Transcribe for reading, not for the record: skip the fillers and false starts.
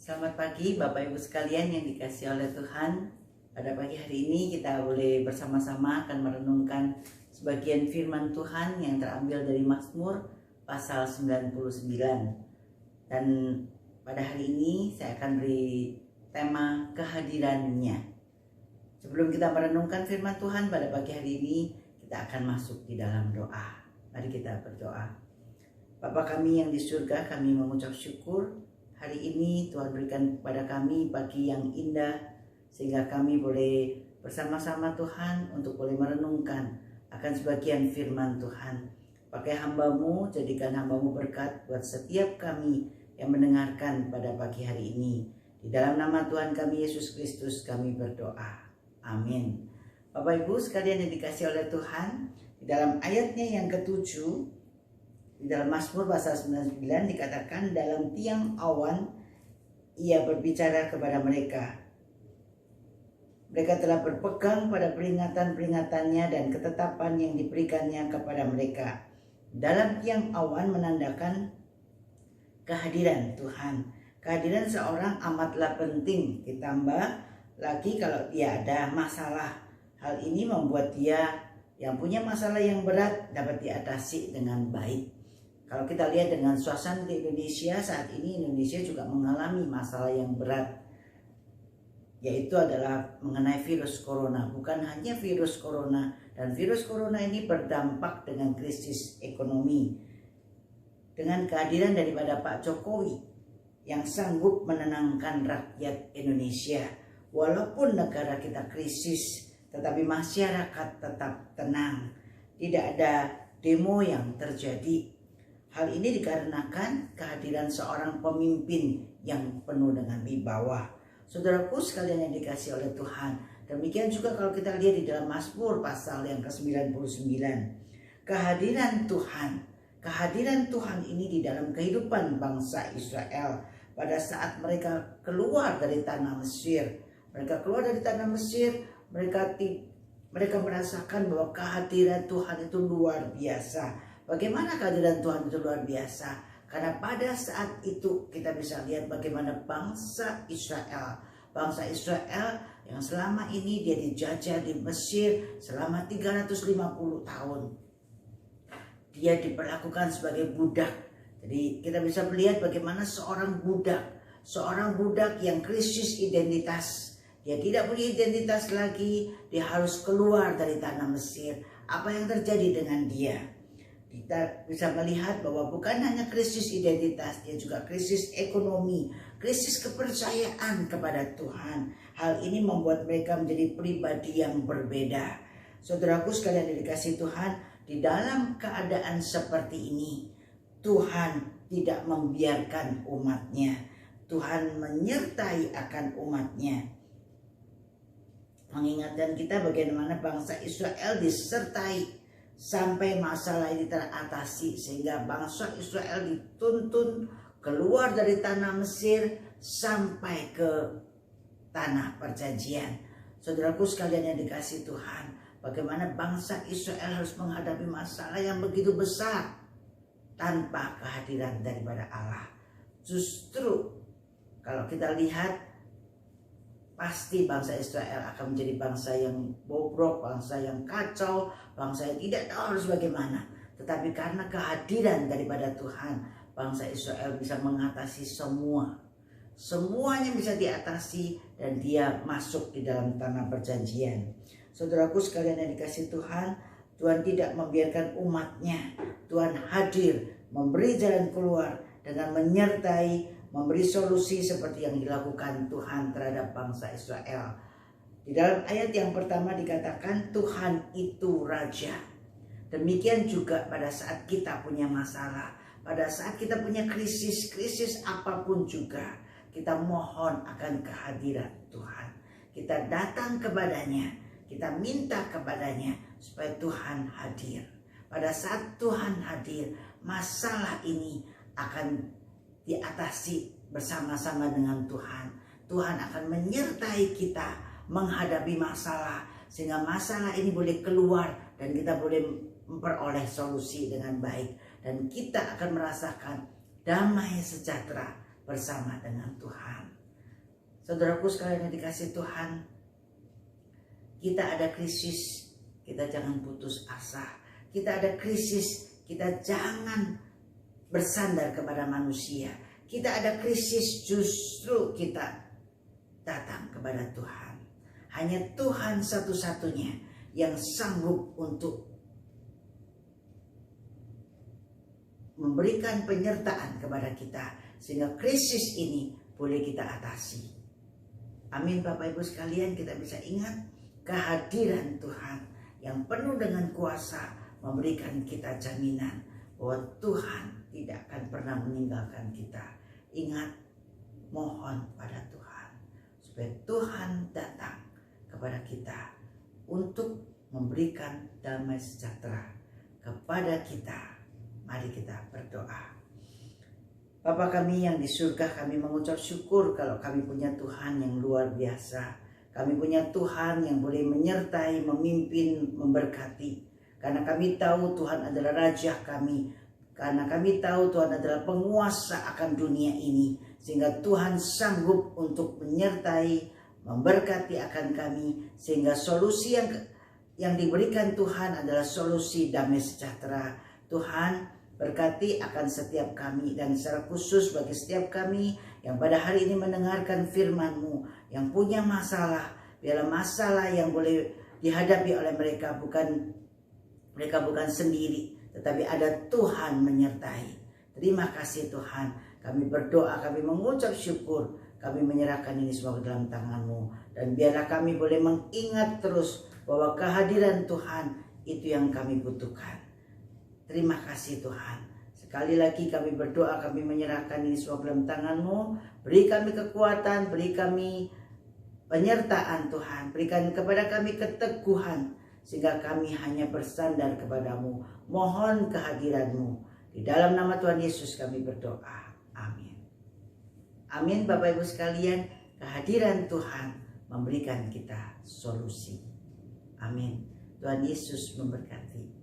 Selamat pagi Bapak Ibu sekalian yang dikasihi oleh Tuhan. Pada pagi hari ini kita boleh bersama-sama akan merenungkan sebagian firman Tuhan yang terambil dari Mazmur pasal 99. Dan pada hari ini saya akan beri tema kehadirannya. Sebelum kita merenungkan firman Tuhan pada pagi hari ini, kita akan masuk di dalam doa. Mari kita berdoa. Bapa kami yang di surga, kami mengucap syukur hari ini Tuhan berikan kepada kami pagi yang indah, sehingga kami boleh bersama-sama Tuhan untuk boleh merenungkan akan sebagian firman Tuhan. Pakai hamba-Mu, jadikan hamba-Mu berkat buat setiap kami yang mendengarkan pada pagi hari ini. Di dalam nama Tuhan kami Yesus Kristus kami berdoa. Amin. Bapak Ibu sekalian yang dikasihi oleh Tuhan, di dalam ayatnya yang ke-7 di dalam Mazmur pasal 99 dikatakan, dalam tiang awan ia berbicara kepada mereka. Mereka telah berpegang pada peringatan-peringatannya dan ketetapan yang diberikannya kepada mereka. Dalam tiang awan menandakan kehadiran Tuhan. Kehadiran seorang amatlah penting, ditambah lagi kalau dia ada masalah. Hal ini membuat dia yang punya masalah yang berat dapat diatasi dengan baik. Kalau kita lihat dengan suasana di Indonesia saat ini, Indonesia juga mengalami masalah yang berat, yaitu adalah mengenai virus corona. Bukan hanya virus corona, dan virus corona ini berdampak dengan krisis ekonomi. Dengan kehadiran daripada Pak Jokowi yang sanggup menenangkan rakyat Indonesia. Walaupun negara kita krisis, tetapi masyarakat tetap tenang. Tidak ada demo yang terjadi. Hal ini dikarenakan kehadiran seorang pemimpin yang penuh dengan wibawa. Saudaraku sekalian yang dikasihi oleh Tuhan, demikian juga kalau kita lihat di dalam Mazmur pasal yang ke-99. Kehadiran Tuhan ini di dalam kehidupan bangsa Israel pada saat mereka keluar dari tanah Mesir. Mereka keluar dari tanah Mesir, mereka merasakan bahwa kehadiran Tuhan itu luar biasa. Bagaimana kehadiran Tuhan itu luar biasa? Karena pada saat itu kita bisa lihat bagaimana bangsa Israel yang selama ini dia dijajah di Mesir selama 350 tahun. Dia diperlakukan sebagai budak. Jadi kita bisa melihat bagaimana seorang budak yang krisis identitas. Dia tidak punya identitas lagi, dia harus keluar dari tanah Mesir. Apa yang terjadi dengan dia? Kita bisa melihat bahwa bukan hanya krisis identitas, dia juga krisis ekonomi, krisis kepercayaan kepada Tuhan. Hal ini membuat mereka menjadi pribadi yang berbeda. Saudaraku sekalian yang dikasihi Tuhan, di dalam keadaan seperti ini, Tuhan tidak membiarkan umatnya. Tuhan menyertai akan umatnya. Mengingatkan kita bagaimana bangsa Israel disertai sampai masalah ini teratasi, sehingga bangsa Israel dituntun keluar dari tanah Mesir sampai ke tanah perjanjian. Saudaraku sekalian yang dikasihi Tuhan, bagaimana bangsa Israel harus menghadapi masalah yang begitu besar tanpa kehadiran daripada Allah. Justru kalau kita lihat, pasti bangsa Israel akan menjadi bangsa yang bobrok, bangsa yang kacau, bangsa yang tidak tahu harus bagaimana. Tetapi karena kehadiran daripada Tuhan, bangsa Israel bisa mengatasi semuanya bisa diatasi, dan dia masuk di dalam tanah perjanjian. Saudaraku sekalian yang dikasihi Tuhan, Tuhan tidak membiarkan umatnya. Tuhan hadir, memberi jalan keluar dengan menyertai, memberi solusi seperti yang dilakukan Tuhan terhadap bangsa Israel. Di dalam ayat yang pertama dikatakan Tuhan itu Raja. Demikian juga pada saat kita punya masalah, pada saat kita punya krisis apapun juga, kita mohon akan kehadiran Tuhan. Kita datang kepadanya, kita minta kepadanya supaya Tuhan hadir. Pada saat Tuhan hadir, masalah ini akan diatasi bersama-sama dengan Tuhan. Tuhan akan menyertai kita menghadapi masalah, sehingga masalah ini boleh keluar dan kita boleh memperoleh solusi dengan baik, dan kita akan merasakan damai sejahtera bersama dengan Tuhan. Saudaraku sekalian yang dikasih Tuhan, kita ada krisis, kita jangan putus asa. Kita ada krisis, kita jangan bersandar kepada manusia. Kita ada krisis, justru kita datang kepada Tuhan. Hanya Tuhan satu-satunya yang sanggup untuk memberikan penyertaan kepada kita, sehingga krisis ini boleh kita atasi. Amin Bapak Ibu sekalian, kita bisa ingat kehadiran Tuhan yang penuh dengan kuasa memberikan kita jaminan bahwa Tuhan tidak akan pernah meninggalkan kita. Ingat, mohon pada Tuhan supaya Tuhan datang kepada kita untuk memberikan damai sejahtera kepada kita. Mari kita berdoa. Bapa kami yang di surga, kami mengucap syukur kalau kami punya Tuhan yang luar biasa. Kami punya Tuhan yang boleh menyertai, memimpin, memberkati. Karena kami tahu Tuhan adalah Raja kami. Karena kami tahu Tuhan adalah penguasa akan dunia ini. Sehingga Tuhan sanggup untuk menyertai, memberkati akan kami. Sehingga solusi yang diberikan Tuhan adalah solusi damai sejahtera. Tuhan berkati akan setiap kami, dan secara khusus bagi setiap kami yang pada hari ini mendengarkan firman-Mu, yang punya masalah, biarlah masalah yang boleh dihadapi oleh mereka bukan sendiri, tetapi ada Tuhan menyertai. Terima kasih Tuhan, kami berdoa, kami mengucap syukur, kami menyerahkan ini semua ke dalam tangan-Mu, dan biarlah kami boleh mengingat terus bahwa kehadiran Tuhan itu yang kami butuhkan. Terima kasih Tuhan. Sekali lagi kami berdoa, kami menyerahkan ini semua dalam tangan-Mu. Beri kami kekuatan, beri kami penyertaan Tuhan. Berikan kepada kami keteguhan, sehingga kami hanya bersandar kepada-Mu. Mohon kehadiran-Mu. Di dalam nama Tuhan Yesus kami berdoa. Amin. Amin Bapak Ibu sekalian, kehadiran Tuhan memberikan kita solusi. Amin. Tuhan Yesus memberkati.